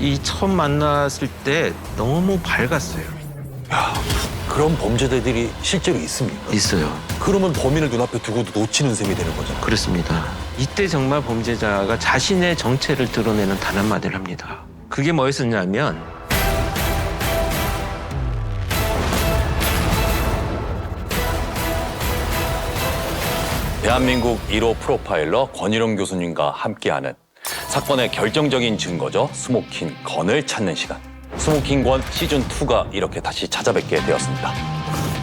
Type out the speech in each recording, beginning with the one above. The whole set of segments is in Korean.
이 처음 만났을 때 너무 밝았어요. 야, 그런 범죄자들이 실제로 있습니까? 있어요. 그러면 범인을 눈앞에 두고도 놓치는 셈이 되는 거잖아요. 그렇습니다. 이때 정말 범죄자가 자신의 정체를 드러내는 단 한마디를 합니다. 그게 뭐였었냐면 대한민국 1호 프로파일러 권일용 교수님과 함께하는 사건의 결정적인 증거죠. 스모킹 건을 찾는 시간. 스모킹 건 시즌2가 이렇게 다시 찾아뵙게 되었습니다.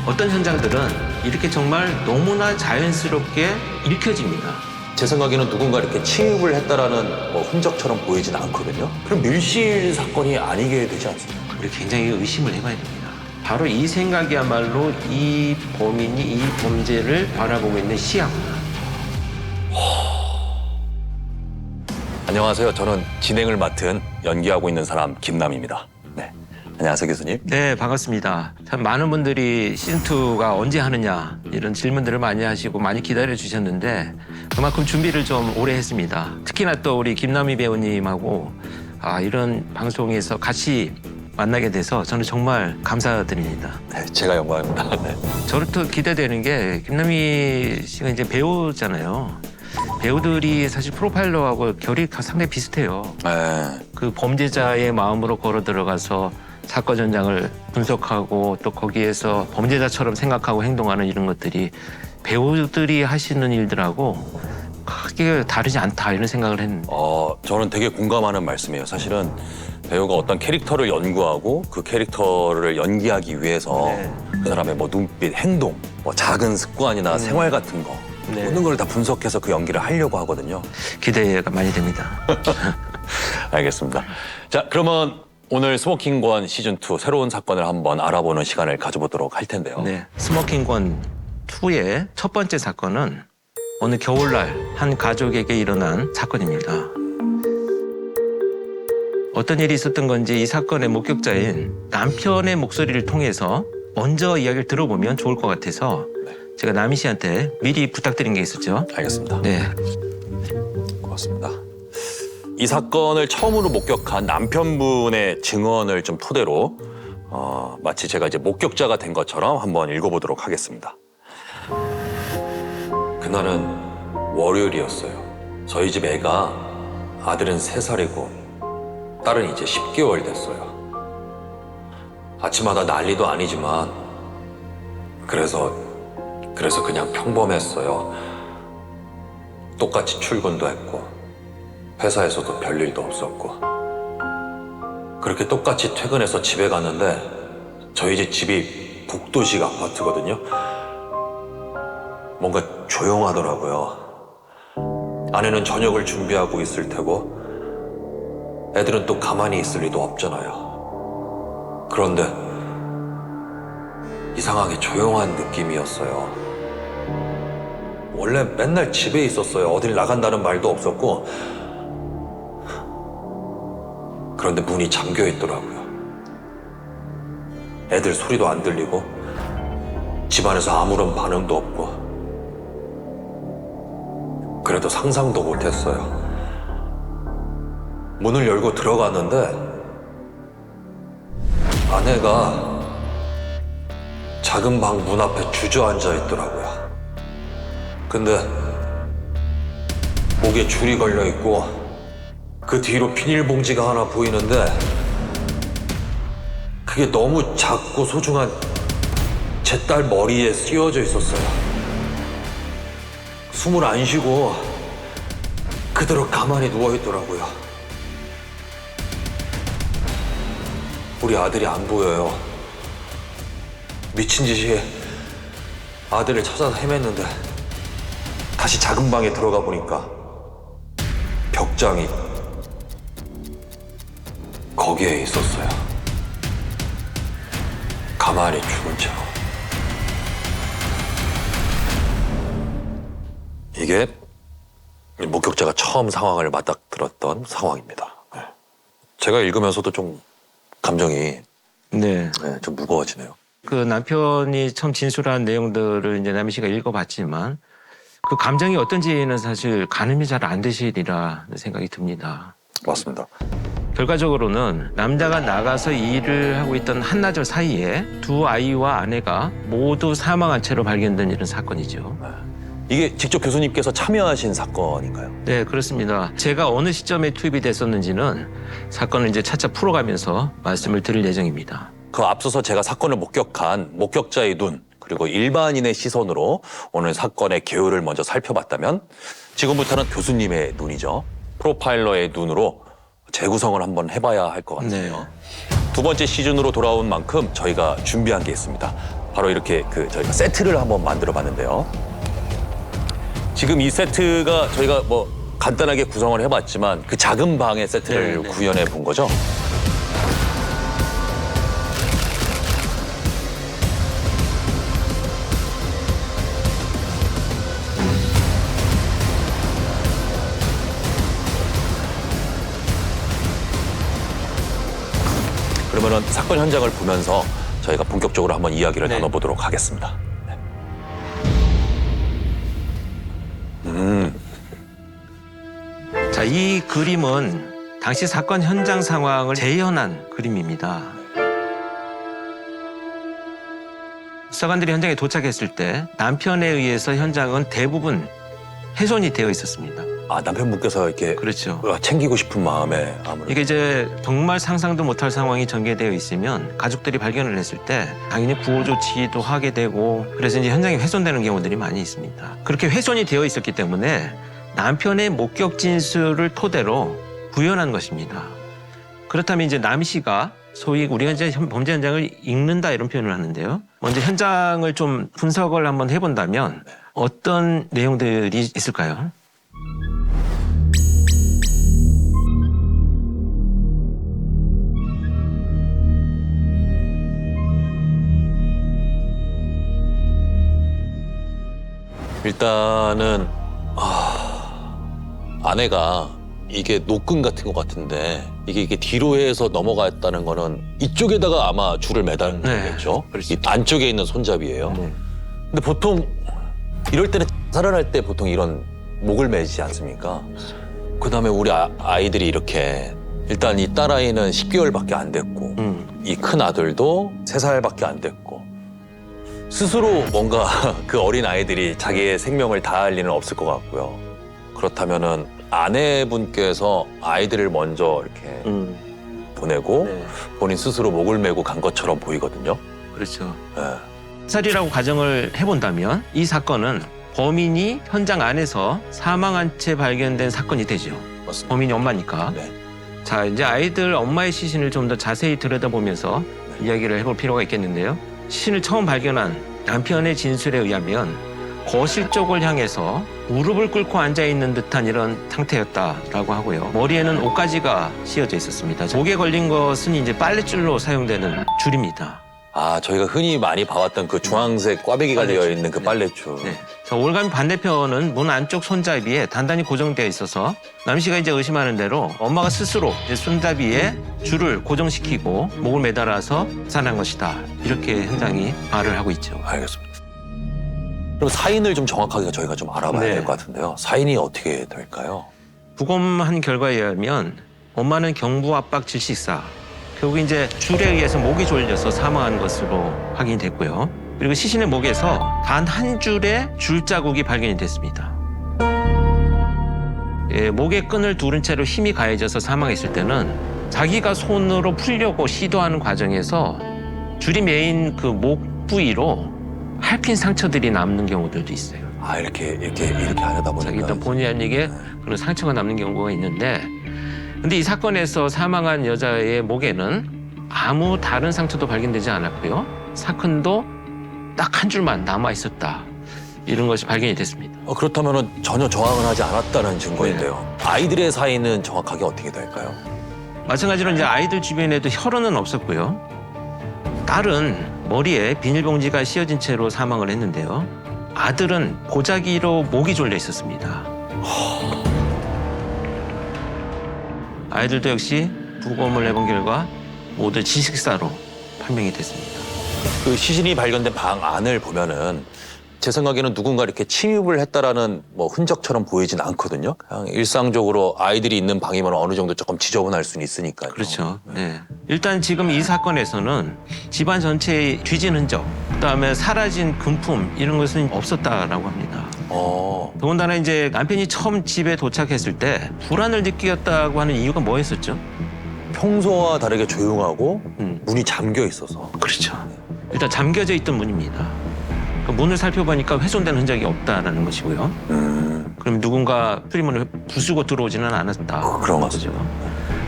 어떤 현장들은 이렇게 정말 너무나 자연스럽게 읽혀집니다. 제 생각에는 누군가 이렇게 침입을 했다라는 흔적처럼 보이진 않거든요. 그럼 밀실 사건이 아니게 되지 않습니까? 우리 굉장히 의심을 해봐야 됩니다. 바로 이 생각이야말로 이 범인이 이 범죄를 바라보고 있는 시야구나. 안녕하세요. 저는 진행을 맡은 연기하고 있는 사람 김남입니다. 네, 안녕하세요 교수님. 네, 반갑습니다. 참 많은 분들이 시즌2가 언제 하느냐 이런 질문들을 많이 하시고 많이 기다려주셨는데 그만큼 준비를 좀 오래 했습니다. 특히나 또 우리 김남희 배우님하고 이런 방송에서 같이 만나게 돼서 저는 정말 감사드립니다. 네, 제가 영광입니다. 네. 저를 또 기대되는 게 김남희 씨가 이제 배우잖아요. 배우들이 사실 프로파일러하고 결이 상당히 비슷해요. 네. 그 범죄자의 마음으로 걸어 들어가서 사건 현장을 분석하고 또 거기에서 범죄자처럼 생각하고 행동하는 이런 것들이 배우들이 하시는 일들하고 크게 다르지 않다 이런 생각을 했는데. 저는 되게 공감하는 말씀이에요. 사실은 배우가 어떤 캐릭터를 연구하고 그 캐릭터를 연기하기 위해서 네. 그 사람의 눈빛, 행동, 작은 습관이나 생활 같은 거 네. 모든 걸 다 분석해서 그 연기를 하려고 하거든요. 기대가 많이 됩니다. 알겠습니다. 자, 그러면 오늘 스모킹건 시즌2 새로운 사건을 한번 알아보는 시간을 가져보도록 할 텐데요. 네, 스모킹건 2의 첫 번째 사건은 어느 겨울날 한 가족에게 일어난 사건입니다. 어떤 일이 있었던 건지 이 사건의 목격자인 남편의 목소리를 통해서 먼저 이야기를 들어보면 좋을 것 같아서 제가 남희 씨한테 미리 부탁드린 게 있었죠. 알겠습니다. 네, 고맙습니다. 이 사건을 처음으로 목격한 남편분의 증언을 좀 토대로 마치 제가 이제 목격자가 된 것처럼 한번 읽어보도록 하겠습니다. 그날은 월요일이었어요. 저희 집 애가 아들은 3살이고 딸은 이제 10개월 됐어요. 아침마다 난리도 아니지만 그래서 그냥 평범했어요. 똑같이 출근도 했고 회사에서도 별일도 없었고 그렇게 똑같이 퇴근해서 집에 갔는데 저희 집이 북도식 아파트거든요. 뭔가 조용하더라고요. 아내는 저녁을 준비하고 있을 테고 애들은 또 가만히 있을 리도 없잖아요. 그런데 이상하게 조용한 느낌이었어요. 원래 맨날 집에 있었어요. 어딜 나간다는 말도 없었고. 그런데 문이 잠겨 있더라고요. 애들 소리도 안 들리고 집안에서 아무런 반응도 없고. 그래도 상상도 못했어요. 문을 열고 들어갔는데 아내가 작은 방 문 앞에 주저앉아 있더라고요. 근데 목에 줄이 걸려 있고 그 뒤로 비닐봉지가 하나 보이는데 그게 너무 작고 소중한 제 딸 머리에 씌워져 있었어요. 숨을 안 쉬고 그대로 가만히 누워 있더라고요. 우리 아들이 안 보여요. 미친 듯이 아들을 찾아서 헤맸는데 다시 작은 방에 들어가 보니까 벽장이 거기에 있었어요. 가만히 죽은 채로. 이게 목격자가 처음 상황을 맞닥뜨렸던 상황입니다. 네. 제가 읽으면서도 좀 감정이 좀 무거워지네요. 그 남편이 처음 진술한 내용들을 이제 남희 씨가 읽어봤지만 그 감정이 어떤지는 사실 가늠이 잘 안 되시리라 생각이 듭니다. 맞습니다. 결과적으로는 남자가 나가서 일을 하고 있던 한나절 사이에 두 아이와 아내가 모두 사망한 채로 발견된 이런 사건이죠. 이게 직접 교수님께서 참여하신 사건인가요? 네, 그렇습니다. 제가 어느 시점에 투입이 됐었는지는 사건을 이제 차차 풀어가면서 말씀을 드릴 예정입니다. 그 앞서서 제가 사건을 목격한 목격자의 눈, 그리고 일반인의 시선으로 오늘 사건의 개요를 먼저 살펴봤다면 지금부터는 교수님의 눈이죠. 프로파일러의 눈으로 재구성을 한번 해봐야 할 것 같네요. 두 번째 시즌으로 돌아온 만큼 저희가 준비한 게 있습니다. 바로 이렇게 저희가 세트를 한번 만들어 봤는데요. 지금 이 세트가 저희가 뭐 간단하게 구성을 해봤지만 그 작은 방의 세트를 구현해 본 거죠. 그러면은 사건 현장을 보면서 저희가 본격적으로 한번 이야기를 나눠보도록 하겠습니다. 자, 이 그림은 당시 사건 현장 상황을 재현한 그림입니다. 수사관들이 현장에 도착했을 때 남편에 의해서 현장은 대부분 훼손이 되어 있었습니다. 아, 남편분께서 이렇게 그렇죠. 챙기고 싶은 마음에 아무래도 이게 이제 정말 상상도 못할 상황이 전개되어 있으면 가족들이 발견을 했을 때 당연히 구호 조치도 하게 되고 그래서 이제 현장이 훼손되는 경우들이 많이 있습니다. 그렇게 훼손이 되어 있었기 때문에 남편의 목격 진술을 토대로 구현한 것입니다. 그렇다면 이제 남 씨가 소위 우리가 이제 범죄 현장을 읽는다 이런 표현을 하는데요. 먼저 현장을 좀 분석을 한번 해본다면 어떤 내용들이 있을까요? 일단은 아내가 이게 노끈 같은 것 같은데 이게 뒤로 해서 넘어갔다는 거는 이쪽에다가 아마 줄을 매달은 거겠죠. 이 안쪽에 있는 손잡이에요. 근데 보통 이럴 때는 살아날 때 보통 이런 목을 매지 않습니까? 그다음에 우리 아이들이 이렇게 일단 이 딸아이는 10개월밖에 안 됐고 이 큰 아들도 3살밖에 안 됐고 스스로 뭔가 그 어린 아이들이 자기의 생명을 다할 리는 없을 것 같고요. 그렇다면은 아내분께서 아이들을 먼저 이렇게 보내고 본인 스스로 목을 메고 간 것처럼 보이거든요. 그렇죠. 네. 살이라고 가정을 해본다면 이 사건은 범인이 현장 안에서 사망한 채 발견된 사건이 되죠. 맞습니다. 범인이 엄마니까. 네. 자, 이제 아이들 엄마의 시신을 좀 더 자세히 들여다보면서 이야기를 해볼 필요가 있겠는데요. 시신을 처음 발견한 남편의 진술에 의하면 거실 쪽을 향해서 무릎을 꿇고 앉아있는 듯한 이런 상태였다라고 하고요. 머리에는 옷가지가 씌어져 있었습니다. 목에 걸린 것은 이제 빨랫줄로 사용되는 줄입니다. 아, 저희가 흔히 많이 봐왔던 그 주황색 꽈배기가 되어 있는 그 빨래줄. 네. 자, 올가미 반대편은 문 안쪽 손잡이에 단단히 고정되어 있어서 남 씨가 이제 의심하는 대로 엄마가 스스로 이제 손잡이에 줄을 고정시키고 목을 매달아서 산한 것이다. 이렇게 현장이 말을 하고 있죠. 알겠습니다. 그럼 사인을 좀 정확하게 저희가 좀 알아봐야 네. 될 것 같은데요. 사인이 어떻게 될까요? 부검한 결과에 의하면 엄마는 경부 압박 질식사, 결국 이제 줄에 의해서 목이 졸려서 사망한 것으로 확인이 됐고요. 그리고 시신의 목에서 단 한 줄의 줄 자국이 발견이 됐습니다. 목에 끈을 두른 채로 힘이 가해져서 사망했을 때는 자기가 손으로 풀려고 시도하는 과정에서 줄이 매인 그 목 부위로 핥힌 상처들이 남는 경우들도 있어요. 아, 이렇게 하려다 보니까. 일단 본의 아니게 그런 상처가 남는 경우가 있는데, 근데 이 사건에서 사망한 여자의 목에는 아무 다른 상처도 발견되지 않았고요. 사건도 딱 한 줄만 남아 있었다. 이런 것이 발견이 됐습니다. 그렇다면 전혀 저항을 하지 않았다는 증거인데요. 아이들의 사인은 정확하게 어떻게 될까요? 마찬가지로 이제 아이들 주변에도 혈흔은 없었고요. 딸은 머리에 비닐봉지가 씌어진 채로 사망을 했는데요. 아들은 보자기로 목이 졸려 있었습니다. 아이들도 역시 부검을 해본 결과 모두 질식사로 판명이 됐습니다. 그 시신이 발견된 방 안을 보면은 제 생각에는 누군가 이렇게 침입을 했다라는 뭐 흔적처럼 보이진 않거든요. 그냥 일상적으로 아이들이 있는 방이면 어느 정도 조금 지저분할 수는 있으니까요. 그렇죠. 네. 일단 지금 이 사건에서는 집안 전체에 뒤진 흔적, 그다음에 사라진 금품 이런 것은 없었다라고 합니다. 더군다나 이제 남편이 처음 집에 도착했을 때 불안을 느꼈다고 하는 이유가 뭐였었죠? 평소와 다르게 조용하고 음. 문이 잠겨 있어서. 그렇죠. 일단 잠겨져 있던 문입니다. 그 문을 살펴보니까 훼손된 흔적이 없다라는 것이고요. 그럼 누군가 수리문을 부수고 들어오지는 않았다. 그런 거죠.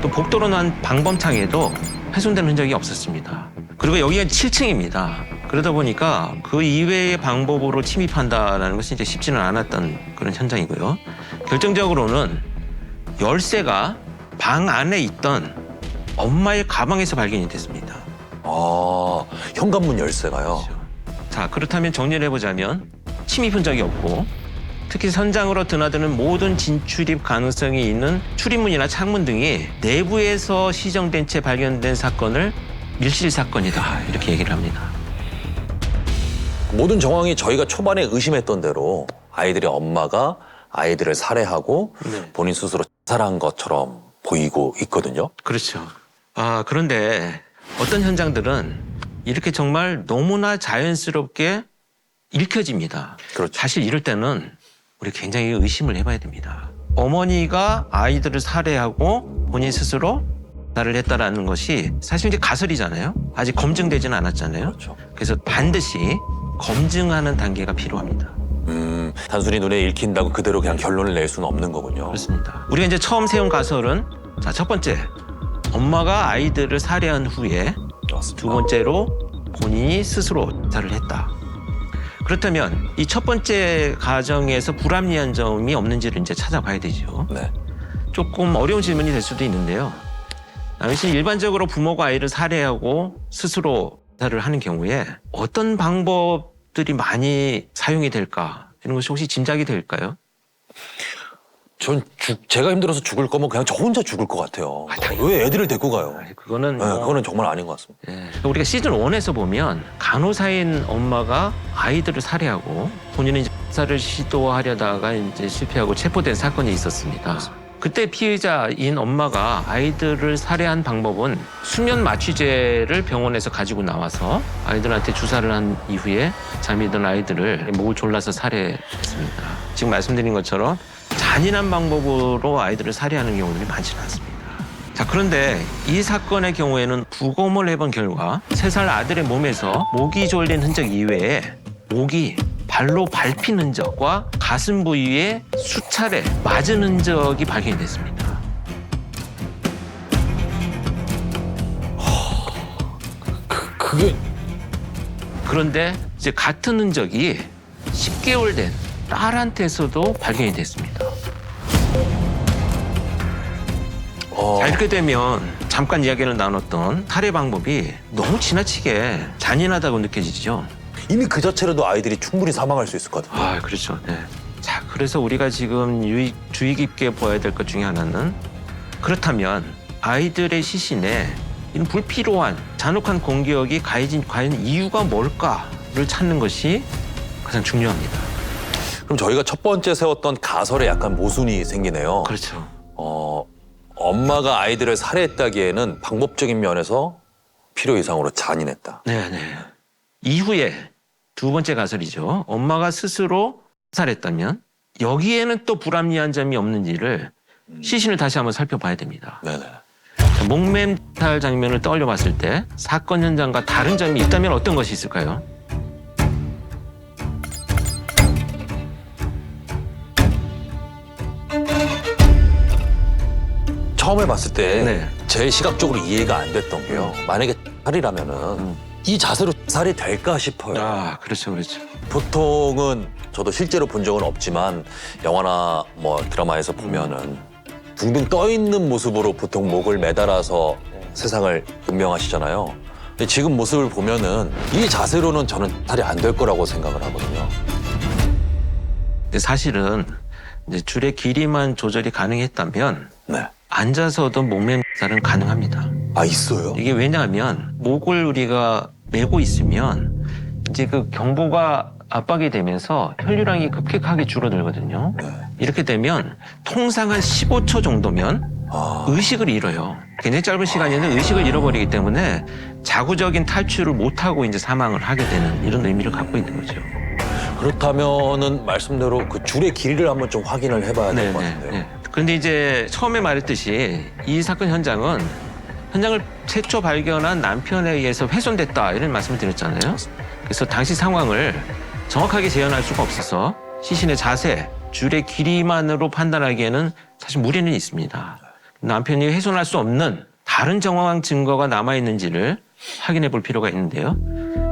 또 복도로 난 방범창에도 훼손된 흔적이 없었습니다. 그리고 여기가 7층입니다. 그러다 보니까 그 이외의 방법으로 침입한다라는 것이 이제 쉽지는 않았던 그런 현장이고요. 결정적으로는 열쇠가 방 안에 있던 엄마의 가방에서 발견이 됐습니다. 현관문 열쇠가요. 자, 그렇다면 정리를 해보자면 침입 흔적이 없고 특히 선장으로 드나드는 모든 진출입 가능성이 있는 출입문이나 창문 등이 내부에서 시정된 채 발견된 사건을 밀실 사건이다 이렇게 얘기를 합니다. 모든 정황이 저희가 초반에 의심했던 대로 아이들의 엄마가 아이들을 살해하고 네. 본인 스스로 자살한 것처럼 보이고 있거든요. 그렇죠. 그런데 어떤 현장들은 이렇게 정말 너무나 자연스럽게 읽혀집니다. 그렇죠. 사실 이럴 때는 우리 굉장히 의심을 해봐야 됩니다. 어머니가 아이들을 살해하고 본인 스스로 자살을 했다라는 것이 사실 이제 가설이잖아요. 아직 검증되지는 않았잖아요. 그렇죠. 그래서 반드시 검증하는 단계가 필요합니다. 단순히 눈에 읽힌다고 그대로 그냥 결론을 낼 수는 없는 거군요. 그렇습니다. 우리가 이제 처음 세운 가설은 자, 첫 번째, 엄마가 아이들을 살해한 후에 맞습니다. 두 번째로 본인이 스스로 자살을 했다. 그렇다면 이 첫 번째 가정에서 불합리한 점이 없는지를 이제 찾아봐야 되죠. 네. 조금 어려운 질문이 될 수도 있는데요. 당시 일반적으로 부모가 아이를 살해하고 스스로 자살을 하는 경우에 어떤 방법들이 많이 사용이 될까? 이런 것이 혹시 짐작이 될까요? 전 제가 힘들어서 죽을 거면 그냥 저 혼자 죽을 것 같아요. 당연히. 왜 애들을 데리고 가요? 그거는 네, 그거는 정말 아닌 것 같습니다. 예. 우리가 시즌 1에서 보면 간호사인 엄마가 아이들을 살해하고 본인은 이제 자살을 시도하려다가 이제 실패하고 체포된 사건이 있었습니다. 그때 피해자인 엄마가 아이들을 살해한 방법은 수면 마취제를 병원에서 가지고 나와서 아이들한테 주사를 한 이후에 잠이 든 아이들을 목을 졸라서 살해했습니다. 지금 말씀드린 것처럼 잔인한 방법으로 아이들을 살해하는 경우들이 많지는 않습니다. 자, 그런데 이 사건의 경우에는 부검을 해본 결과 3살 아들의 몸에서 목이 졸린 흔적 이외에 목이 발로 밟힌 흔적과 가슴 부위에 수차례 맞은 흔적이 발견이 됐습니다. 그게 그런데 이제 같은 흔적이 10개월 된 딸한테서도 발견이 됐습니다. 자, 이렇게 되면 잠깐 이야기를 나눴던 살해 방법이 너무 지나치게 잔인하다고 느껴지죠. 이미 그 자체로도 아이들이 충분히 사망할 수 있을 것 같아요. 그렇죠. 네. 자, 그래서 우리가 지금 주의 깊게 보아야 될 것 중에 하나는 그렇다면 아이들의 시신에 이런 불필요한 잔혹한 공격이 가해진 과연 이유가 뭘까를 찾는 것이 가장 중요합니다. 그럼 저희가 첫 번째 세웠던 가설에 약간 모순이 생기네요. 그렇죠. 엄마가 아이들을 살해했다기에는 방법적인 면에서 필요 이상으로 잔인했다. 네. 이후에 두 번째 가설이죠. 엄마가 스스로 살했다면 여기에는 또 불합리한 점이 없는지를 시신을 다시 한번 살펴봐야 됩니다. 네네. 자, 목맨탈 장면을 떠올려 봤을 때 사건 현장과 다른 점이 있다면 어떤 것이 있을까요? 처음에 봤을 때 네. 제 시각적으로 이해가 안 됐던 게요. 만약에 살이라면은 이 자세로 살이 될까 싶어요. 그렇죠. 보통은 저도 실제로 본 적은 없지만 영화나 뭐 드라마에서 보면은 둥둥 떠 있는 모습으로 보통 목을 매달아서 세상을 운명하시잖아요. 근데 지금 모습을 보면은 이 자세로는 저는 살이 안 될 거라고 생각을 하거든요. 근데 사실은 이제 줄의 길이만 조절이 가능했다면 네. 앉아서도 목맨살은 가능합니다. 아, 있어요? 이게 왜냐하면 목을 우리가 메고 있으면 이제 그 경부가 압박이 되면서 혈류량이 급격하게 줄어들거든요. 이렇게 되면 통상 한 15초 정도면 의식을 잃어요. 굉장히 짧은 시간인데 의식을 잃어버리기 때문에 자구적인 탈출을 못하고 이제 사망을 하게 되는 이런 의미를 갖고 있는 거죠. 그렇다면은 말씀대로 그 줄의 길이를 한번 좀 확인을 해봐야 될 것 같은데요. 그런데 이제 처음에 말했듯이 이 사건 현장을 최초 발견한 남편에 의해서 훼손됐다 이런 말씀을 드렸잖아요. 그래서 당시 상황을 정확하게 재현할 수가 없어서 시신의 자세, 줄의 길이만으로 판단하기에는 사실 무리는 있습니다. 남편이 훼손할 수 없는 다른 정황 증거가 남아있는지를 확인해 볼 필요가 있는데요.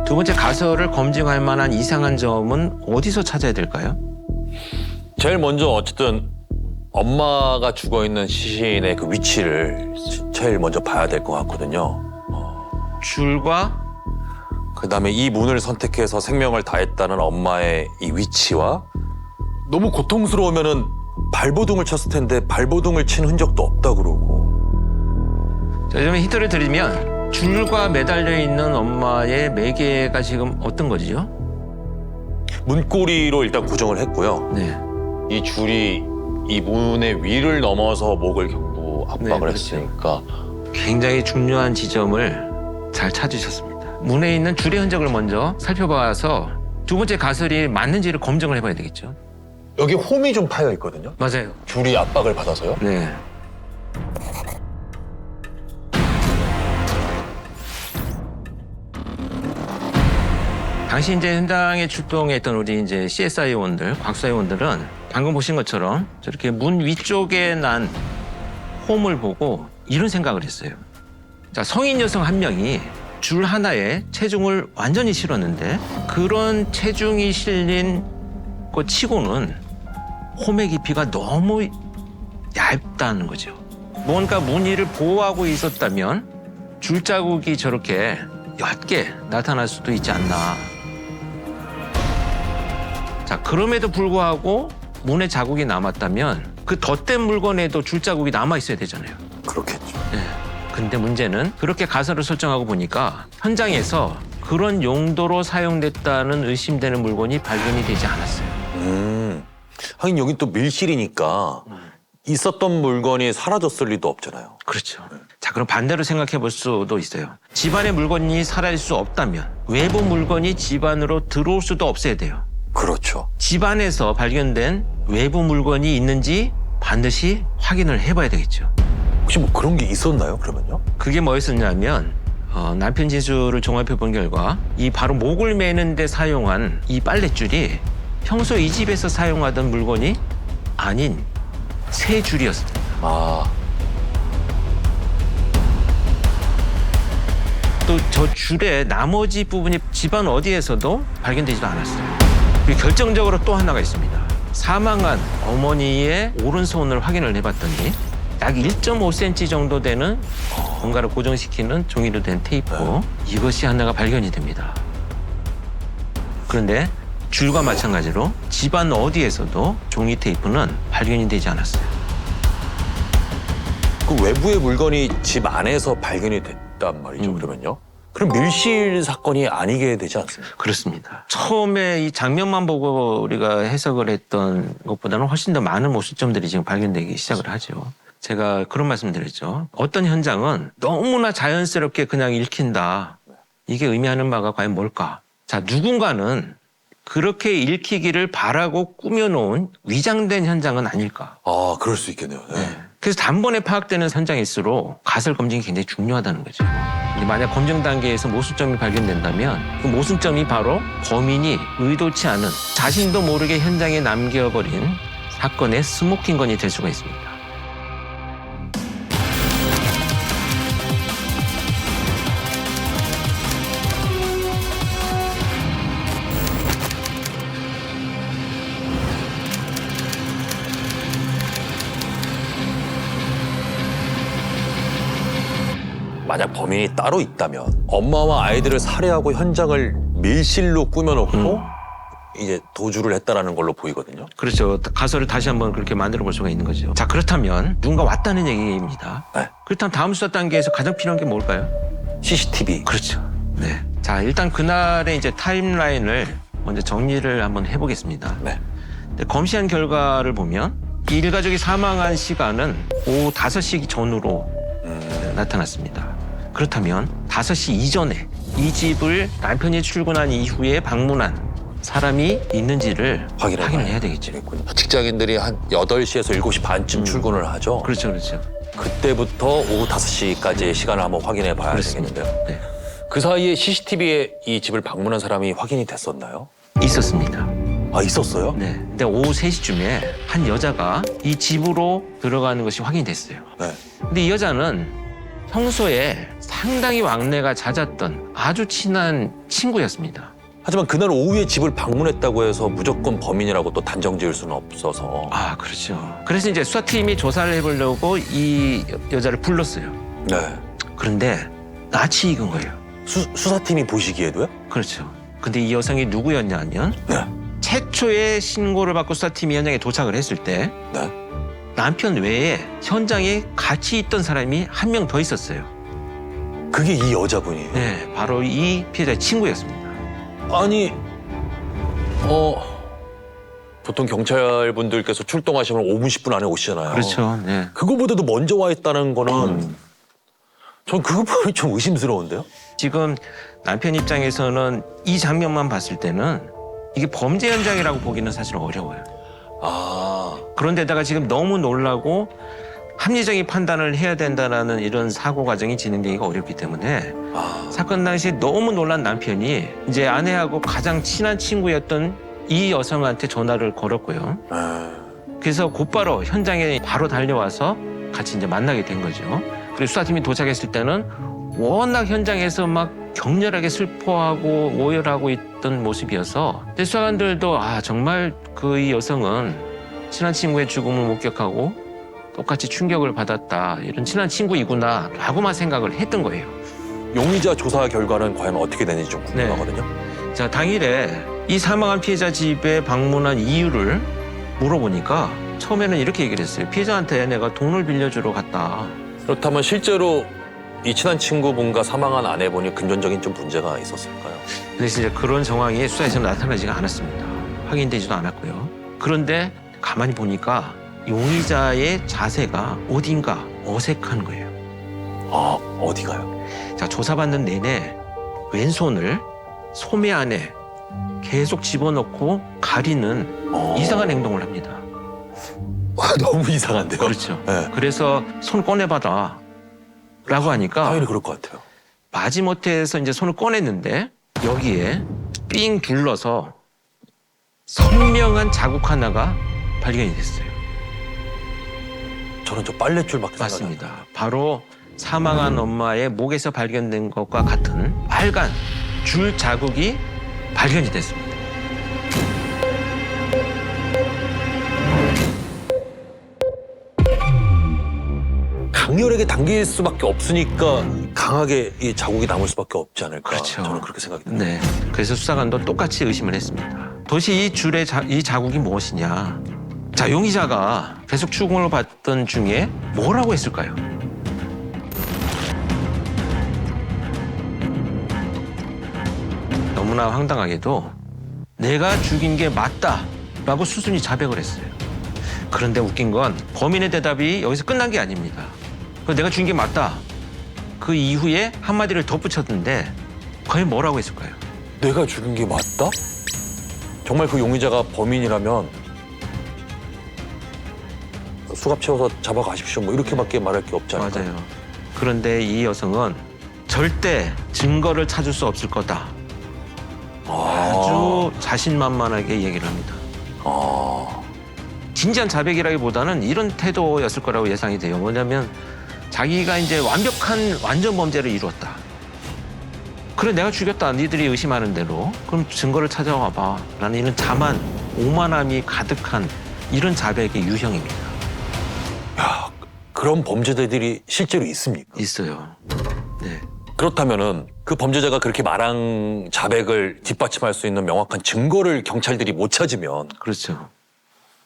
두 번째, 가설을 검증할 만한 이상한 점은 어디서 찾아야 될까요? 제일 먼저 어쨌든 엄마가 죽어있는 시신의 그 위치를 제일 먼저 봐야 될 것 같거든요. 줄과 그다음에 이 문을 선택해서 생명을 다했다는 엄마의 이 위치와 너무 고통스러우면은 발버둥을 쳤을 텐데 발버둥을 친 흔적도 없다 그러고. 자, 이러면 힌트를 드리면 줄과 매달려 있는 엄마의 매개가 지금 어떤 거지요? 문고리로 일단 고정을 했고요. 네. 이 줄이 이 문의 위를 넘어서 목을 경부 압박을 네, 그렇죠. 했으니까 굉장히 중요한 지점을 잘 찾으셨습니다. 문에 있는 줄의 흔적을 먼저 살펴봐서 두 번째 가설이 맞는지를 검증을 해봐야 되겠죠. 여기 홈이 좀 파여 있거든요. 맞아요. 줄이 압박을 받아서요. 네. 당시 이제 현장에 출동했던 우리 이제 CSI원들, 과학수사위원들은 방금 보신 것처럼 저렇게 문 위쪽에 난 홈을 보고 이런 생각을 했어요. 자, 성인 여성 한 명이 줄 하나에 체중을 완전히 실었는데 그런 체중이 실린 것 치고는 홈의 깊이가 너무 얇다는 거죠. 뭔가 무늬를 보호하고 있었다면 줄자국이 저렇게 옅게 나타날 수도 있지 않나. 자, 그럼에도 불구하고 문에 자국이 남았다면 그 덧댄 물건에도 줄자국이 남아 있어야 되잖아요. 그렇겠죠. 네. 근데 문제는 그렇게 가설을 설정하고 보니까 현장에서 그런 용도로 사용됐다는 의심되는 물건이 발견이 되지 않았어요. 하긴 여긴 또 밀실이니까 있었던 물건이 사라졌을 리도 없잖아요. 그렇죠. 자, 그럼 반대로 생각해 볼 수도 있어요. 집안에 물건이 사라질 수 없다면 외부 물건이 집 안으로 들어올 수도 없어야 돼요. 그렇죠. 집 안에서 발견된 외부 물건이 있는지 반드시 확인을 해봐야 되겠죠. 혹시 뭐 그런 게 있었나요, 그러면요? 그게 뭐였었냐면 남편 진술을 종합해 본 결과 이 바로 목을 매는 데 사용한 이 빨랫줄이 평소 이 집에서 사용하던 물건이 아닌 새 줄이었습니다. 아, 또 저 줄의 나머지 부분이 집안 어디에서도 발견되지도 않았어요. 그리고 결정적으로 또 하나가 있습니다. 사망한 어머니의 오른손을 확인을 해봤더니 약 1.5cm 정도 되는 뭔가를 고정시키는 종이로 된 테이프, 이것이 하나가 발견이 됩니다. 그런데 줄과 마찬가지로 집안 어디에서도 종이 테이프는 발견이 되지 않았어요. 그 외부의 물건이 집 안에서 발견이 됐단 말이죠, 그러면요? 그럼 밀실 사건이 아니게 되지 않습니까? 그렇습니다. 처음에 이 장면만 보고 우리가 해석을 했던 것보다는 훨씬 더 많은 모순점들이 지금 발견되기 시작을 하죠. 제가 그런 말씀 드렸죠. 어떤 현장은 너무나 자연스럽게 그냥 읽힌다. 이게 의미하는 바가 과연 뭘까? 자, 누군가는 그렇게 읽히기를 바라고 꾸며놓은 위장된 현장은 아닐까? 아, 그럴 수 있겠네요. 네. 그래서 단번에 파악되는 현장일수록 가설 검증이 굉장히 중요하다는 거죠. 근데 만약 검증 단계에서 모순점이 발견된다면 그 모순점이 바로 범인이 의도치 않은 자신도 모르게 현장에 남겨버린 사건의 스모킹건이 될 수가 있습니다. 만약 범인이 따로 있다면 엄마와 아이들을 살해하고 현장을 밀실로 꾸며놓고 이제 도주를 했다라는 걸로 보이거든요. 그렇죠. 가설을 다시 한번 그렇게 만들어 볼 수가 있는 거죠. 자, 그렇다면 누군가 왔다는 얘기입니다. 네. 그렇다면 다음 수사 단계에서 가장 필요한 게 뭘까요? CCTV. 그렇죠. 네. 자, 일단 그날의 이제 타임라인을 먼저 정리를 한번 해보겠습니다. 네. 근데 검시한 결과를 보면 이 일가족이 사망한 시간은 오후 5시 전후로 나타났습니다. 그렇다면 5시 이전에 이 집을 남편이 출근한 이후에 방문한 사람이 있는지를 확인을 해야 되겠죠. 직장인들이 한 8시에서 7시 반쯤 출근을 하죠. 그렇죠, 그렇죠. 그때부터 오후 5시까지의 시간을 한번 확인해 봐야 그렇습니다. 되겠는데요. 네. 그 사이에 CCTV에 이 집을 방문한 사람이 확인이 됐었나요? 있었습니다. 아, 있었어요? 네. 근데 오후 3시쯤에 한 여자가 이 집으로 들어가는 것이 확인됐어요. 네. 근데 이 여자는 평소에 상당히 왕래가 잦았던 아주 친한 친구였습니다. 하지만 그날 오후에 집을 방문했다고 해서 무조건 범인이라고 또 단정 지을 수는 없어서. 아, 그렇죠. 그래서 이제 수사팀이 조사를 해보려고 이 여자를 불렀어요. 네. 그런데 낯이 익은 거예요. 수사팀이 보시기에도요? 그렇죠. 근데 이 여성이 누구였냐면 네. 최초의 신고를 받고 수사팀이 현장에 도착을 했을 때 네. 남편 외에 현장에 같이 있던 사람이 한 명 더 있었어요. 그게 이 여자분이에요? 네, 바로 이 피해자의 친구였습니다. 아니, 보통 경찰분들께서 출동하시면 5분, 10분 안에 오시잖아요. 그렇죠. 네. 그거보다도 먼저 와 있다는 거는 전 그 부분이 좀 의심스러운데요? 지금 남편 입장에서는 이 장면만 봤을 때는 이게 범죄 현장이라고 보기는 사실 어려워요. 아, 그런데다가 지금 너무 놀라고 합리적인 판단을 해야 된다는 이런 사고 과정이 진행되기가 어렵기 때문에 사건 당시 너무 놀란 남편이 이제 아내하고 가장 친한 친구였던 이 여성한테 전화를 걸었고요. 그래서 곧바로 현장에 바로 달려와서 같이 이제 만나게 된 거죠. 그리고 수사팀이 도착했을 때는 워낙 현장에서 막 격렬하게 슬퍼하고 오열하고 있던 모습이어서 근데 수사관들도 정말 그 이 여성은 친한 친구의 죽음을 목격하고 똑같이 충격을 받았다. 이런 친한 친구이구나 라고만 생각을 했던 거예요. 용의자 조사 결과는 과연 어떻게 되는지 좀 궁금하거든요. 자, 당일에 이 사망한 피해자 집에 방문한 이유를 물어보니까 처음에는 이렇게 얘기를 했어요. 피해자한테 내가 돈을 빌려주러 갔다. 그렇다면 실제로 이 친한 친구분과 사망한 아내분이 금전적인 좀 문제가 있었을까요? 그래서 이제 그런 정황이 수사에서 나타나지가 않았습니다. 확인되지도 않았고요. 그런데 가만히 보니까 용의자의 자세가 어딘가 어색한 거예요. 아, 어디가요? 자, 조사받는 내내 왼손을 소매 안에 계속 집어넣고 가리는 이상한 행동을 합니다. 너무 이상한데요? 그렇죠. 네. 그래서 손 꺼내봐라 라고 하니까 당연히 그럴 것 같아요. 마지못해서 이제 손을 꺼냈는데 여기에 삥 둘러서 선명한 자국 하나가 발견이 됐어요. 저는 저 빨랫줄밖에 생각이 안 나요. 맞습니다. 바로 사망한 엄마의 목에서 발견된 것과 같은 빨간 줄 자국이 발견이 됐습니다. 강렬하게 당길 수밖에 없으니까 강하게 이 자국이 남을 수밖에 없지 않을까. 그렇죠. 저는 그렇게 생각이 듭니다. 네. 그래서 수사관도 똑같이 의심을 했습니다. 도대체 이 줄의 이 자국이 무엇이냐? 자, 용의자가 계속 추궁을 받던 중에 뭐라고 했을까요? 너무나 황당하게도 내가 죽인 게 맞다라고 수순이 자백을 했어요. 그런데 웃긴 건 범인의 대답이 여기서 끝난 게 아닙니다. 내가 죽인 게 맞다. 그 이후에 한마디를 덧붙였는데 과연 뭐라고 했을까요? 내가 죽인 게 맞다? 정말 그 용의자가 범인이라면 수갑 채워서 잡아가십시오. 뭐 이렇게밖에 말할 게 없지 않을까요? 맞아요. 그런데 이 여성은 절대 증거를 찾을 수 없을 거다. 아주 자신만만하게 얘기를 합니다. 진지한 자백이라기보다는 이런 태도였을 거라고 예상이 돼요. 뭐냐면 자기가 이제 완벽한 완전 범죄를 이루었다. 그래, 내가 죽였다. 니들이 의심하는 대로. 그럼 증거를 찾아와봐. 라는 이런 자만, 오만함이 가득한 이런 자백의 유형입니다. 야, 그런 범죄자들이 실제로 있습니까? 있어요. 네. 그렇다면은 그 범죄자가 그렇게 말한 자백을 뒷받침할 수 있는 명확한 증거를 경찰들이 못 찾으면 그렇죠.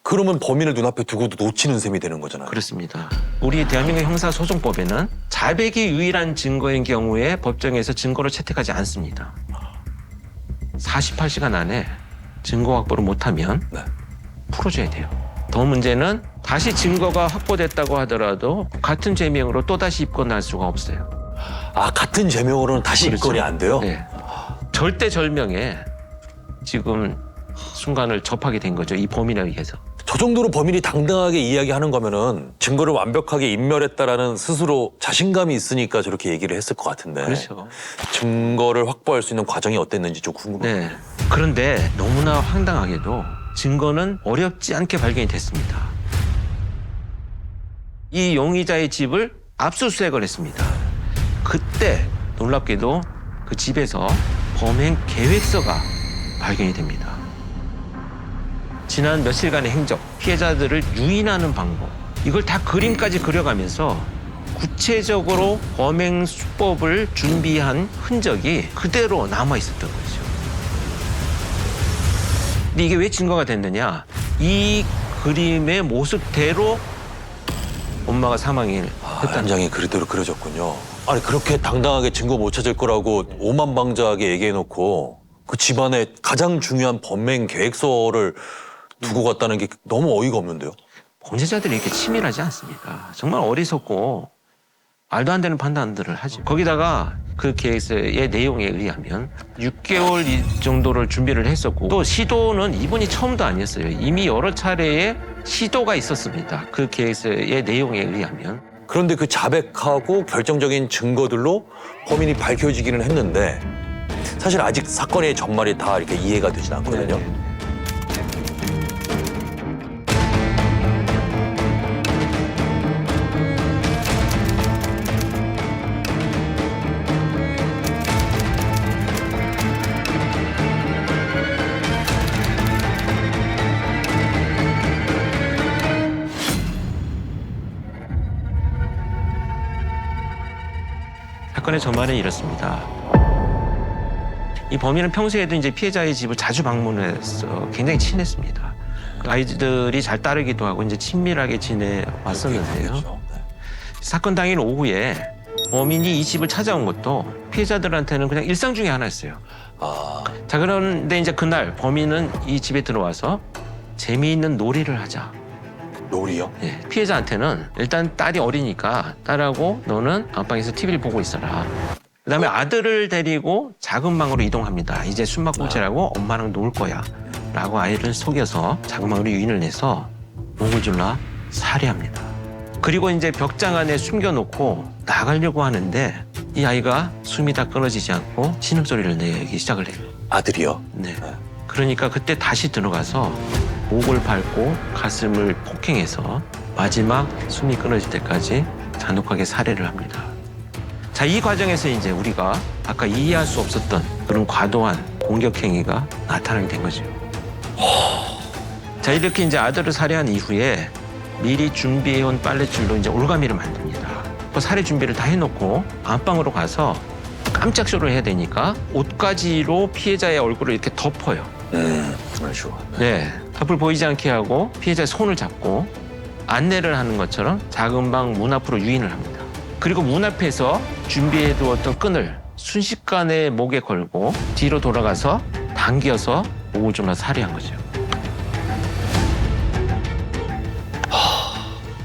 그러면 범인을 눈앞에 두고도 놓치는 셈이 되는 거잖아요. 그렇습니다. 우리 대한민국 형사소송법에는 자백이 유일한 증거인 경우에 법정에서 증거를 채택하지 않습니다. 48시간 안에 증거 확보를 못하면 네. 풀어줘야 돼요. 더 문제는 다시 증거가 확보됐다고 하더라도 같은 죄명으로 또다시 입건할 수가 없어요. 아, 같은 제명으로는 다시 그렇죠. 입건이 안 돼요? 네. 절대절명에 지금 순간을 접하게 된 거죠. 이 범인에 의해서. 저 정도로 범인이 당당하게 이야기하는 거면은 증거를 완벽하게 인멸했다라는 스스로 자신감이 있으니까 저렇게 얘기를 했을 것 같은데. 그렇죠. 증거를 확보할 수 있는 과정이 어땠는지 좀 궁금해요. 네. 그런데 너무나 황당하게도 증거는 어렵지 않게 발견이 됐습니다. 이 용의자의 집을 압수수색을 했습니다. 그때 놀랍게도 그 집에서 범행 계획서가 발견이 됩니다. 지난 며칠간의 행적, 피해자들을 유인하는 방법, 이걸 다 그림까지 그려가면서 구체적으로 범행 수법을 준비한 흔적이 그대로 남아 있었던 거죠. 근데 이게 왜 증거가 됐느냐? 이 그림의 모습대로 엄마가 사망을 했다는 현장이 그대로 그려졌군요. 아니, 그렇게 당당하게 증거 못 찾을 거라고 오만방자하게 얘기해놓고 그 집안에 가장 중요한 범행 계획서를 두고 갔다는 게 너무 어이가 없는데요. 범죄자들이 이렇게 치밀하지 않습니까? 정말 어리석고 말도 안 되는 판단들을 하죠. 거기다가 그 계획서의 내용에 의하면 6개월 정도를 준비를 했었고 또 시도는 이번이 처음도 아니었어요. 이미 여러 차례의 시도가 있었습니다. 그 계획서의 내용에 의하면. 그런데 그 자백하고 결정적인 증거들로 범인이 밝혀지기는 했는데 사실 아직 사건의 전말이 다 이렇게 이해가 되진 않거든요. 사건의 전말은 이렇습니다. 이 범인은 평소에도 이제 피해자의 집을 자주 방문해서 굉장히 친했습니다. 아이들이 잘 따르기도 하고 이제 친밀하게 지내왔었는데요. 그렇죠. 네. 사건 당일 오후에 범인이 이 집을 찾아온 것도 피해자들한테는 그냥 일상 중에 하나였어요. 아, 자, 그런데 이제 그날 범인은 이 집에 들어와서 재미있는 놀이를 하자. 놀이요? 예, 피해자한테는 일단 딸이 어리니까 딸하고 너는 안방에서 TV를 보고 있어라. 그다음에 아들을 데리고 작은 방으로 이동합니다. 이제 숨바꼭질하고 엄마랑 놀 거야. 라고 아이를 속여서 작은 방으로 유인을 해서 목을 졸라 살해합니다. 그리고 이제 벽장 안에 숨겨놓고 나가려고 하는데 이 아이가 숨이 다 끊어지지 않고 신음소리를 내기 시작을 해요. 아들이요? 네. 그러니까 그때 다시 들어가서 목을 밟고 가슴을 폭행해서 마지막 숨이 끊어질 때까지 잔혹하게 살해를 합니다. 자, 이 과정에서 이제 우리가 아까 이해할 수 없었던 그런 과도한 공격 행위가 나타나게 된 거죠. 자, 이렇게 이제 아들을 살해한 이후에 미리 준비해온 빨랫줄로 이제 올가미를 만듭니다. 그 살해 준비를 다 해놓고 안방으로 가서 깜짝 쇼를 해야 되니까 옷가지로 피해자의 얼굴을 이렇게 덮어요. 그렇죠. 네, 앞을 보이지 않게 하고 피해자의 손을 잡고 안내를 하는 것처럼 작은 방 문 앞으로 유인을 합니다. 그리고 문 앞에서 준비해두었던 끈을 순식간에 목에 걸고 뒤로 돌아가서 당겨서 목을 졸라 살해한 거죠.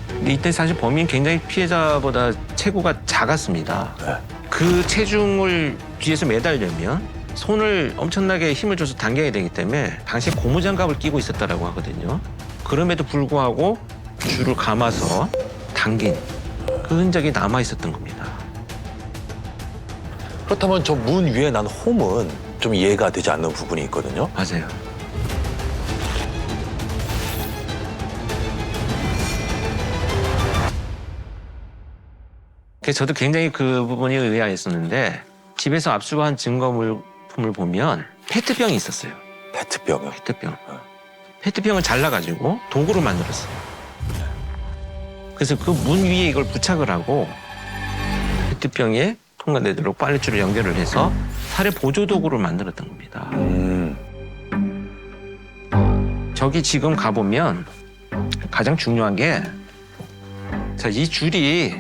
근데 이때 사실 범인은 굉장히 피해자보다 체구가 작았습니다. 네. 그 체중을 뒤에서 매달려면 손을 엄청나게 힘을 줘서 당겨야 되기 때문에 당시에 고무장갑을 끼고 있었다라고 하거든요. 그럼에도 불구하고 줄을 감아서 당긴 그 흔적이 남아 있었던 겁니다. 그렇다면 저 문 위에 난 홈은 좀 이해가 되지 않는 부분이 있거든요. 맞아요. 그래서 저도 굉장히 그 부분이 의아했었는데 집에서 압수한 증거물품을 보면 페트병이 있었어요. 페트병이요? 페트병. 페트병을 잘라가지고 도구로 만들었어요. 그래서 그 문 위에 이걸 부착을 하고 페트병에 통과되도록 빨랫줄을 연결을 해서 살해 보조 도구를 만들었던 겁니다. 저기 지금 가보면 가장 중요한 게 자, 이 줄이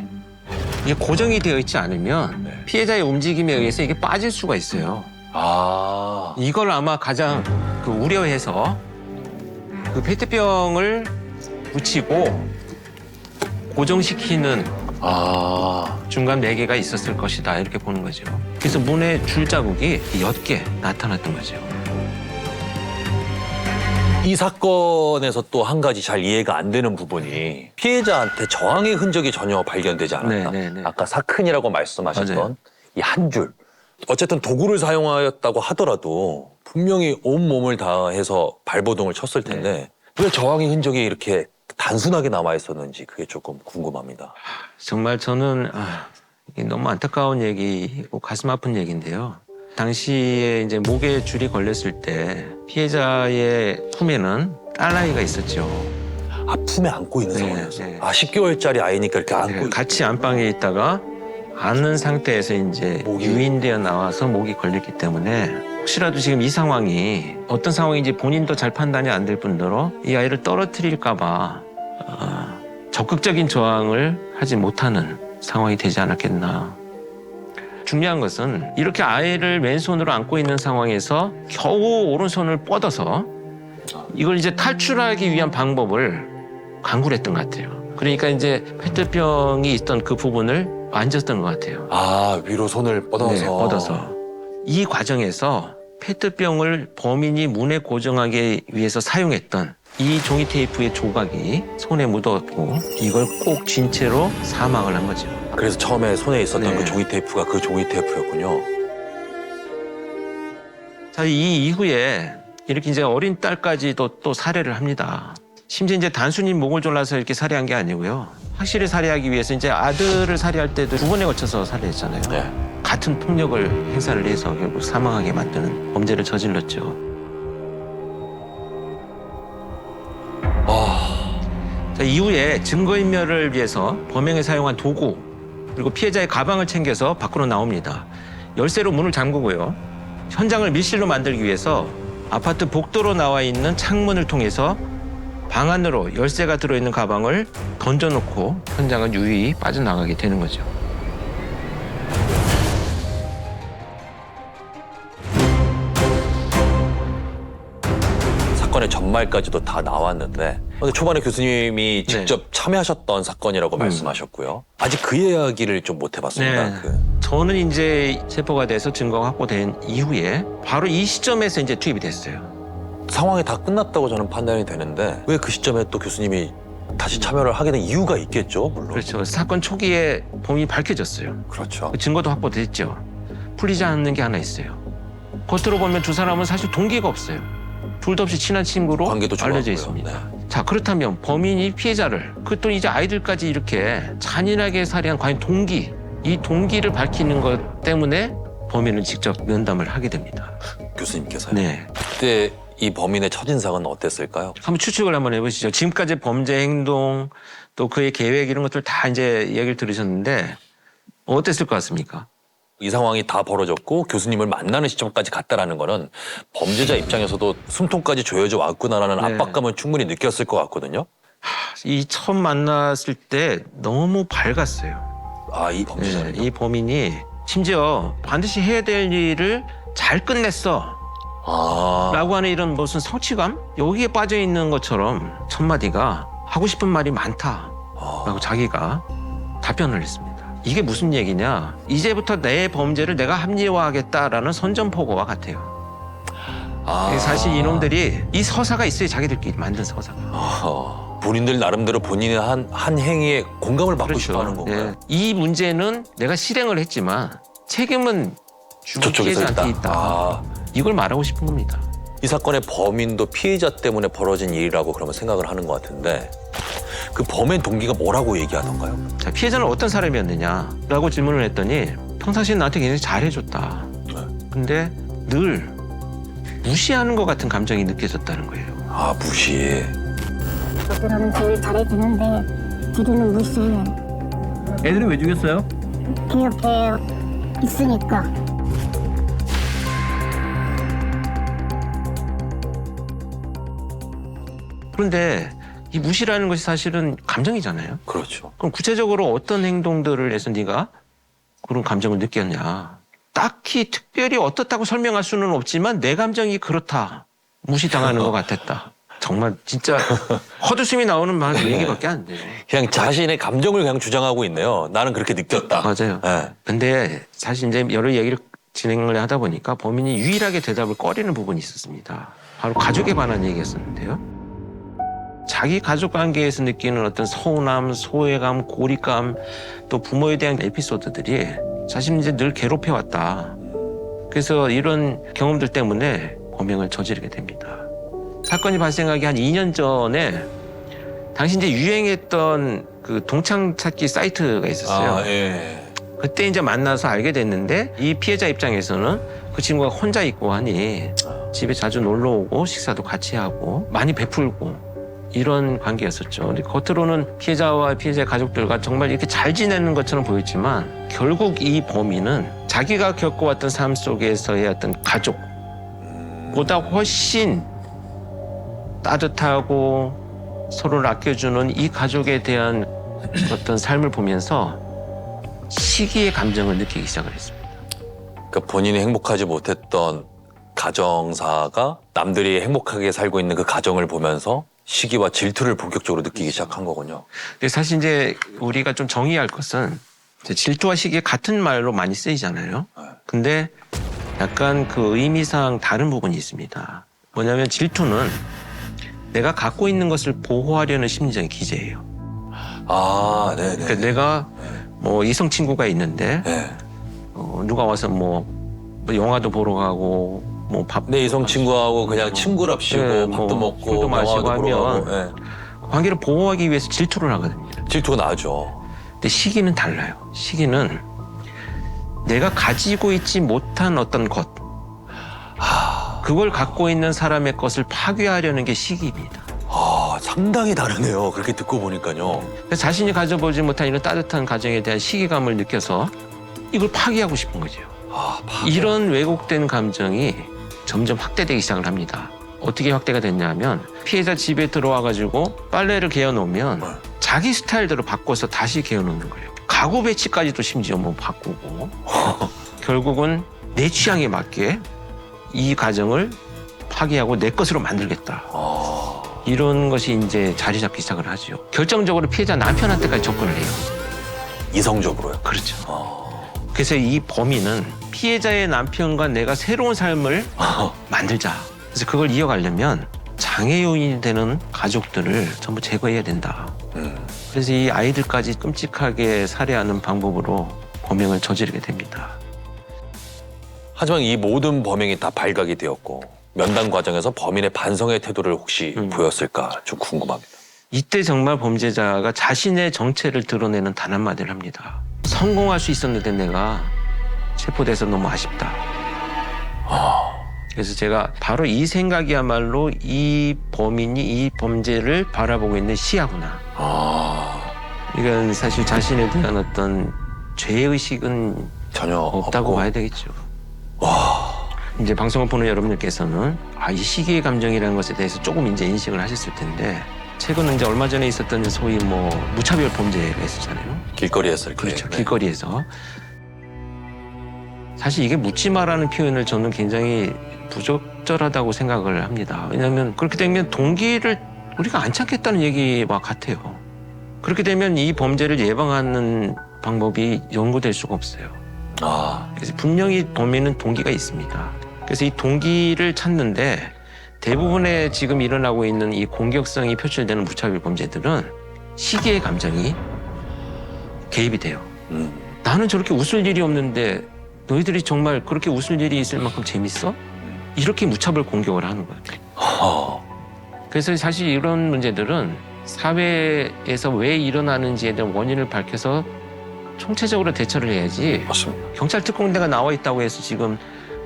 이게 고정이 되어 있지 않으면 피해자의 움직임에 의해서 이게 빠질 수가 있어요. 아. 이걸 아마 가장 그 우려해서 그 페트병을 붙이고 고정시키는 아. 중간 4개가 있었을 것이다 이렇게 보는 거죠. 그래서 문에 줄 자국이 10개 나타났던 거죠. 이 사건에서 또 한 가지 잘 이해가 안 되는 부분이 피해자한테 저항의 흔적이 전혀 발견되지 않았다. 네. 아까 사큰이라고 말씀하셨던 맞아요. 이 한 줄. 어쨌든 도구를 사용하였다고 하더라도 분명히 온몸을 다해서 발버둥을 쳤을 텐데 왜 저항의 흔적이 이렇게 단순하게 남아 있었는지 그게 조금 궁금합니다. 정말 저는 이게 너무 안타까운 얘기고 가슴 아픈 얘기인데요. 당시에 이제 목에 줄이 걸렸을 때 피해자의 품에는 딸아이가 있었죠. 아, 품에 안고 있는 네, 상황이었어. 네. 아, 10개월짜리 아이니까 이렇게 안고 있 같이 안방에 있다가 안는 상태에서 이제 목이- 유인되어 나와서 목이 걸렸기 때문에 혹시라도 지금 이 상황이 어떤 상황인지 본인도 잘 판단이 안 될 뿐더러 이 아이를 떨어뜨릴까 봐 적극적인 저항을 하지 못하는 상황이 되지 않았겠나. 중요한 것은 이렇게 아이를 왼손으로 안고 있는 상황에서 겨우 오른손을 뻗어서 이걸 이제 탈출하기 위한 방법을 강구했던 것 같아요. 그러니까 이제 페트병이 있던 그 부분을 만졌던 것 같아요. 아, 위로 손을 뻗어서. 네, 뻗어서. 이 과정에서 페트병을 범인이 문에 고정하기 위해서 사용했던 이 종이 테이프의 조각이 손에 묻었고 이걸 꼭 쥔 채로 사망을 한 거죠. 그래서 처음에 손에 있었던 네. 그 종이 테이프가 그 종이 테이프였군요. 자, 이 이후에 이렇게 이제 어린 딸까지도 또 살해를 합니다. 심지어 이제 단순히 목을 졸라서 이렇게 살해한 게 아니고요. 확실히 살해하기 위해서 이제 아들을 살해할 때도 2번에 걸쳐서 살해했잖아요. 네. 같은 폭력을 행사를 해서 결국 사망하게 만드는 범죄를 저질렀죠. 자, 이후에 증거인멸을 위해서 범행에 사용한 도구 그리고 피해자의 가방을 챙겨서 밖으로 나옵니다. 열쇠로 문을 잠그고요. 현장을 밀실로 만들기 위해서 아파트 복도로 나와 있는 창문을 통해서 방 안으로 열쇠가 들어있는 가방을 던져놓고 현장은 유유히 빠져나가게 되는 거죠. 사건의 전말까지도 다 나왔는데 근데 초반에 교수님이 직접 참여하셨던 사건이라고 말씀하셨고요. 아직 그 이야기를 좀 못 해봤습니다. 네. 저는 이제 체포가 돼서 증거가 확보된 이후에 바로 이 시점에서 이제 투입이 됐어요. 상황이 다 끝났다고 저는 판단이 되는데 왜 그 시점에 또 교수님이 다시 참여를 하게 된 이유가 있겠죠, 물론. 그렇죠. 사건 초기에 범인이 밝혀졌어요. 그렇죠. 그 증거도 확보됐죠. 풀리지 않는 게 하나 있어요. 겉으로 보면 두 사람은 사실 동기가 없어요. 둘도 없이 친한 친구로 관계도 알려져 좋았고요. 있습니다. 자, 그렇다면 범인이 피해자를 그것도 이제 아이들까지 이렇게 잔인하게 살해한 과연 동기, 이 동기를 밝히는 것 때문에 범인은 직접 면담을 하게 됩니다. 교수님께서요. 네. 그때 이 범인의 첫인상은 어땠을까요? 한번 추측을 한번 해보시죠. 지금까지 범죄 행동 또 그의 계획 이런 것들 다 이제 얘기를 들으셨는데 어땠을 것 같습니까? 이 상황이 다 벌어졌고 교수님을 만나는 시점까지 갔다라는 거는 범죄자 입장에서도 숨통까지 조여져 왔구나라는 네. 압박감은 충분히 느꼈을 것 같거든요. 이 처음 만났을 때 너무 밝았어요. 아, 이 범죄자. 네, 이 범인이 심지어 반드시 해야 될 일을 잘 끝냈어 아, 라고 하는 이런 무슨 성취감? 여기에 빠져 있는 것처럼 첫 마디가 하고 싶은 말이 많다 라고 자기가 답변을 했습니다. 이게 무슨 얘기냐? 이제부터 내 범죄를 내가 합리화하겠다라는 선전포고와 같아요. 아. 사실 이놈들이 이 서사가 있어요. 자기들끼리 만든 서사가. 본인들 나름대로 본인의 한 행위에 공감을 받고 싶어 하는 건가요? 네. 이 문제는 내가 실행을 했지만 책임은 죽은 저쪽에서 피해자한테 있다. 있다. 아. 이걸 말하고 싶은 겁니다. 이 사건의 범인도 피해자 때문에 벌어진 일이라고 그러면 생각을 하는 것 같은데 그 범행 동기가 뭐라고 얘기하던가요? 자, 피해자는 어떤 사람이었느냐라고 질문을 했더니 평상시에 나한테 굉장히 잘해줬다. 네. 근데 늘 무시하는 것 같은 감정이 느껴졌다는 거예요. 아, 무시. 겉으로는 제일 잘해주는데 뒤로는 무시해. 애들은 왜 죽였어요? 그 옆에 있으니까. 그런데 이 무시라는 것이 사실은 감정이잖아요. 그렇죠. 그럼 구체적으로 어떤 행동들을 해서 네가 그런 감정을 느꼈냐. 딱히 특별히 어떻다고 설명할 수는 없지만 내 감정이 그렇다. 무시당하는 것 같았다. 정말 진짜 헛웃음이 나오는 말 얘기밖에 안 돼요. 그냥 자신의 감정을 그냥 주장하고 있네요. 나는 그렇게 느꼈다. 맞아요. 네. 근데 사실 이제 여러 얘기를 진행을 하다 보니까 범인이 유일하게 대답을 꺼리는 부분이 있었습니다. 바로 가족에 관한 얘기였었는데요. 자기 가족 관계에서 느끼는 어떤 서운함, 소외감, 고립감, 또 부모에 대한 에피소드들이 자신을 이제 늘 괴롭혀왔다. 그래서 이런 경험들 때문에 범행을 저지르게 됩니다. 사건이 발생하기 한 2년 전에 당시 이제 유행했던 그 동창 찾기 사이트가 있었어요. 아, 예. 그때 이제 만나서 알게 됐는데 이 피해자 입장에서는 그 친구가 혼자 있고 하니 집에 자주 놀러 오고 식사도 같이 하고 많이 베풀고 이런 관계였었죠. 근데 겉으로는 피해자와 피해자의 가족들과 정말 이렇게 잘 지내는 것처럼 보였지만 결국 이 범인은 자기가 겪어왔던 삶 속에서의 어떤 가족보다 훨씬 따뜻하고 서로를 아껴주는 이 가족에 대한 어떤 삶을 보면서 시기의 감정을 느끼기 시작을 했습니다. 그러니까 본인이 행복하지 못했던 가정사가 남들이 행복하게 살고 있는 그 가정을 보면서 시기와 질투를 본격적으로 느끼기 시작한 거군요. 근데 사실 이제 우리가 좀 정의할 것은 이제 질투와 시기 같은 말로 많이 쓰이잖아요. 근데 약간 그 의미상 다른 부분이 있습니다. 뭐냐면 질투는 내가 갖고 있는 것을 보호하려는 심리적인 기제예요. 아, 네네. 그러니까 내가 뭐 이성 친구가 있는데 네. 누가 와서 뭐 영화도 보러 가고 뭐 밥 내 이성 친구하고 그냥 친구랍시고 네, 밥도 뭐 먹고 술도 마시고 영화도 보러 하면 가고. 네. 관계를 보호하기 위해서 질투를 하거든요. 질투가 나죠. 근데 시기는 달라요. 시기는 내가 가지고 있지 못한 어떤 것, 그걸 갖고 있는 사람의 것을 파괴하려는 게 시기입니다. 아, 상당히 다르네요. 그렇게 듣고 보니까요. 그래서 자신이 가져보지 못한 이런 따뜻한 가정에 대한 시기감을 느껴서 이걸 파괴하고 싶은 거죠. 아, 파괴. 이런 왜곡된 감정이 점점 확대되기 시작을 합니다. 어떻게 확대가 됐냐면 피해자 집에 들어와가지고 빨래를 개어놓으면 자기 스타일대로 바꿔서 다시 개어놓는 거예요. 가구 배치까지도 심지어 뭐 바꾸고 결국은 내 취향에 맞게 이 가정을 파괴하고 내 것으로 만들겠다. 이런 것이 이제 자리 잡기 시작을 하죠. 결정적으로 피해자 남편한테까지 접근을 해요. 이성적으로요. 그렇죠. 그래서 이 범인은 피해자의 남편과 내가 새로운 삶을 만들자. 그래서 그걸 이어가려면 장애 요인이 되는 가족들을 전부 제거해야 된다. 그래서 이 아이들까지 끔찍하게 살해하는 방법으로 범행을 저지르게 됩니다. 하지만 이 모든 범행이 다 발각이 되었고 면담 과정에서 범인의 반성의 태도를 혹시 보였을까 좀 궁금합니다. 이때 정말 범죄자가 자신의 정체를 드러내는 단 한마디를 합니다. 성공할 수 있었는데 내가 체포돼서 너무 아쉽다. 그래서 제가 바로 이 생각이야말로 이 범인이 이 범죄를 바라보고 있는 시야구나. 이건 사실 자신에 대한 어떤 죄의식은 전혀 없다고 없고. 봐야 되겠죠. 이제 방송을 보는 여러분들께서는 이 시기의 감정이라는 것에 대해서 조금 이제 인식을 하셨을 텐데 최근 이제 얼마 전에 있었던 소위 뭐 무차별 범죄가 있었잖아요. 길거리에서 이렇게. 그렇죠. 네. 길거리에서. 사실 이게 묻지마라는 표현을 저는 굉장히 부적절하다고 생각을 합니다. 왜냐하면 그렇게 되면 동기를 우리가 안 찾겠다는 얘기와 같아요. 그렇게 되면 이 범죄를 예방하는 방법이 연구될 수가 없어요. 그래서 분명히 범인은 동기가 있습니다. 그래서 이 동기를 찾는데 대부분의 지금 일어나고 있는 이 공격성이 표출되는 무차별 범죄들은 시기의 감정이 개입이 돼요. 나는 저렇게 웃을 일이 없는데 너희들이 정말 그렇게 웃을 일이 있을 만큼 재밌어? 이렇게 무차별 공격을 하는 거예요. 그래서 사실 이런 문제들은 사회에서 왜 일어나는지에 대한 원인을 밝혀서 총체적으로 대처를 해야지. 맞습니다. 경찰 특공대가 나와 있다고 해서 지금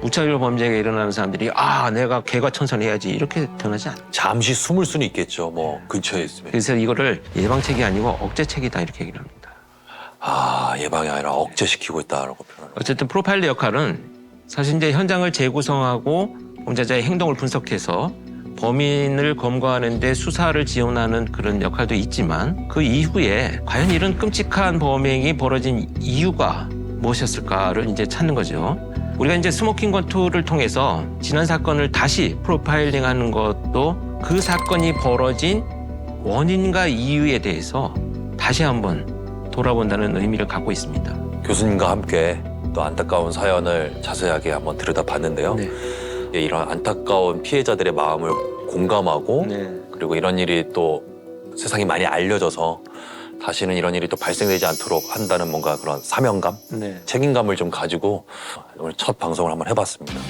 무차별 범죄가 일어나는 사람들이 내가 개과천선해야지 이렇게 변하지 않아요. 잠시 숨을 수는 있겠죠. 뭐 근처에 있으면. 그래서 이거를 예방책이 아니고 억제책이다 이렇게 얘기를 합니다. 예방이 아니라 억제시키고 있다라고 표현을. 어쨌든 프로파일러 역할은 사실 이제 현장을 재구성하고 범죄자의 행동을 분석해서 범인을 검거하는 데 수사를 지원하는 그런 역할도 있지만 그 이후에 과연 이런 끔찍한 범행이 벌어진 이유가 무엇이었을까를 이제 찾는 거죠. 우리가 이제 스모킹 건 툴을 통해서 지난 사건을 다시 프로파일링하는 것도 그 사건이 벌어진 원인과 이유에 대해서 다시 한번 돌아본다는 의미를 갖고 있습니다. 교수님과 함께 또 안타까운 사연을 자세하게 한번 들여다봤는데요. 네. 예, 이런 안타까운 피해자들의 마음을 공감하고 네. 그리고 이런 일이 또 세상에 많이 알려져서 다시는 이런 일이 또 발생되지 않도록 한다는 뭔가 그런 사명감, 네. 책임감을 좀 가지고 오늘 첫 방송을 한번 해봤습니다.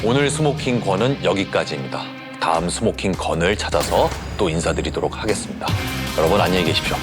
오늘 스모킹 건은 여기까지입니다. 다음 스모킹 건을 찾아서 또 인사드리도록 하겠습니다. 여러분 안녕히 계십시오.